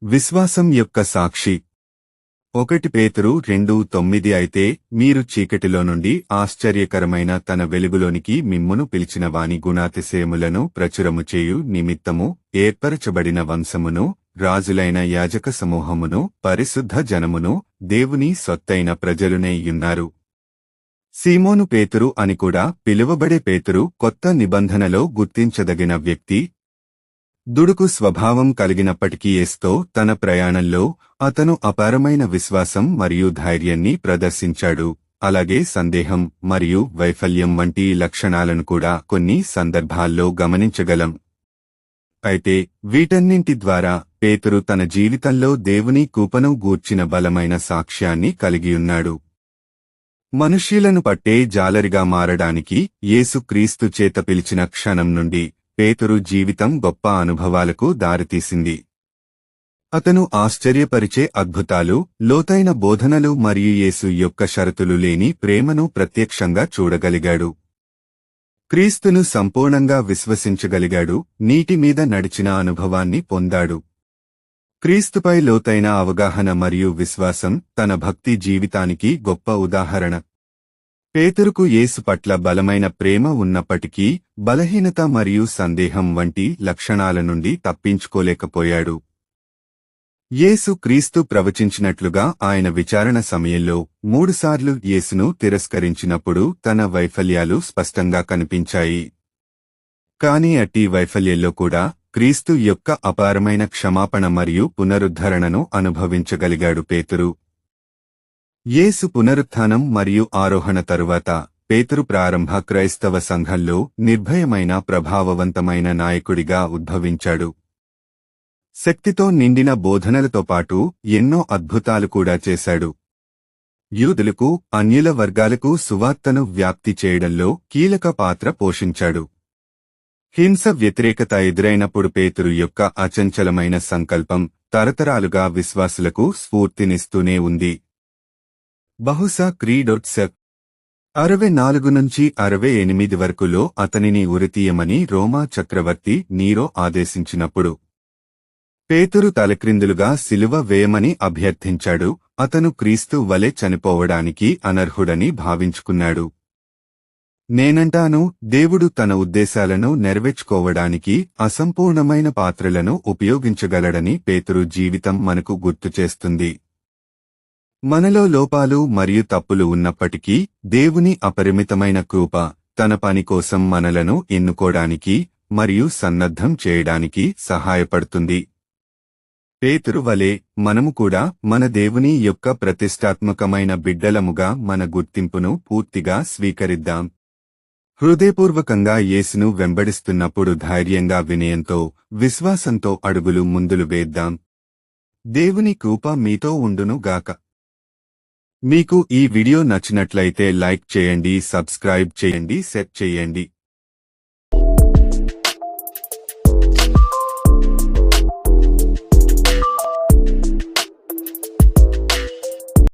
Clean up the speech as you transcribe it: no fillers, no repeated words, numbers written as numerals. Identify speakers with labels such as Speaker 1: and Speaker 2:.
Speaker 1: విశ్వాసం యొక్క సాక్షి 1 పేతురు 2:9 అయితే మీరు చీకటిలో నుండి ఆశ్చర్యకరమైన తన వెలుగులోనికి మిమ్మును పిలిచిన వాని గుణాతిశయములను ప్రచురము చేయు నిమిత్తము ఏర్పరచబడిన వంశమును రాజులైన యాజక సమూహమును పరిశుద్ధ జనమును దేవుని సొత్తైన ప్రజలునేయున్నారు. సీమోను పేతురు అని కూడా పిలువబడే పేతురు కొత్త నిబంధనలో గుర్తించదగిన వ్యక్తి. దుడుకు స్వభావం కలిగినప్పటికీ యేసుతో తన ప్రయాణంలో అతను అపారమైన విశ్వాసం మరియు ధైర్యాన్ని ప్రదర్శించాడు. అలాగే సందేహం మరియు వైఫల్యం వంటి లక్షణాలను కూడా కొన్ని సందర్భాల్లో గమనించగలం. అయితే వీటన్నింటి ద్వారా పేతురు తన జీవితంలో దేవుని కృపను గూర్చిన బలమైన సాక్ష్యాన్ని కలిగియున్నాడు. మనుష్యులను పట్టే జాలరిగా మారడానికి యేసు క్రీస్తు చేత పిలిచిన క్షణం నుండి పేతురు జీవితం గొప్ప అనుభవాలకు దారితీసింది. అతను ఆశ్చర్యపరిచే అద్భుతాలు, లోతైన బోధనలు మరియు యేసు యొక్క షరతులు లేని ప్రేమను ప్రత్యక్షంగా చూడగలిగాడు. క్రీస్తును సంపూర్ణంగా విశ్వసించగలిగాడు. నీటి మీద నడిచిన అనుభవాన్ని పొందాడు. క్రీస్తుపై లోతైన అవగాహన మరియు విశ్వాసం తన భక్తి జీవితానికి గొప్ప ఉదాహరణ. పేతురుకు యేసు పట్ల బలమైన ప్రేమ ఉన్నప్పటికీ బలహీనత మరియు సందేహం వంటి లక్షణాల నుండి తప్పించుకోలేకపోయాడు. యేసు క్రీస్తు ప్రవచించినట్లుగా ఆయన విచారణ సమయంలో 3 సార్లు యేసును తిరస్కరించినప్పుడు తన వైఫల్యాలు స్పష్టంగా కనిపించాయి. కాని అట్టి వైఫల్యంలో కూడా క్రీస్తు యొక్క అపారమైన క్షమాపణ మరియు పునరుద్ధరణను అనుభవించగలిగాడు పేతురు. యేసు పునరుత్థానం మరియు ఆరోహణ తరువాత పేతురు ప్రారంభ క్రైస్తవ సంఘంలో నిర్భయమైన ప్రభావవంతమైన నాయకుడిగా ఉద్భవించాడు. శక్తితో నిండిన బోధనలతో పాటు ఎన్నో అద్భుతాలు కూడా చేశాడు. యూదులకు, అన్యుల వర్గాలకు సువార్తను వ్యాప్తి చేయడంలో కీలక పాత్ర పోషించాడు. హింస వ్యతిరేకత ఎదురైనప్పుడు పేతురు యొక్క అచంచలమైన సంకల్పం తరతరాలుగా విశ్వాసులకు స్ఫూర్తినిస్తూనే ఉంది. బహుశా క్రీడోత్స 64 నుంచి 68 వరకులో అతనిని ఉరితీయమని రోమా చక్రవర్తి నీరో ఆదేశించినప్పుడు పేతురు తలక్రిందులుగా సిలువ వేయమని అభ్యర్థించాడు. అతను క్రీస్తు వలె చనిపోవడానికి అనర్హుడని భావించుకున్నాడు. నేనంటాను, దేవుడు తన ఉద్దేశాలను నెరవేర్చుకోవడానికి అసంపూర్ణమైన పాత్రలను ఉపయోగించగలడని పేతురు జీవితం మనకు గుర్తుచేస్తుంది. మనలో లోపాలు మరియు తప్పులు ఉన్నప్పటికీ దేవుని అపరిమితమైన కృప తన పని కోసం మనలను ఎన్నుకోవడానికి మరియు సన్నద్ధం చేయడానికి సహాయపడుతుంది. పేతురు వలె మనము కూడా మన దేవుని యొక్క ప్రతిష్టాత్మకమైన బిడ్డలముగా మన గుర్తింపును పూర్తిగా స్వీకరిద్దాం. హృదయపూర్వకంగా యేసును వెంబడిస్తున్నప్పుడు ధైర్యంగా వినయంతో, విశ్వాసంతో అడుగులు ముందులు వేద్దాం. దేవుని కృప మీతో ఉండును గాక. మీకు ఈ వీడియో నచ్చినట్లయితే లైక్ చేయండి, సబ్స్క్రైబ్ చేయండి, షేర్ చేయండి.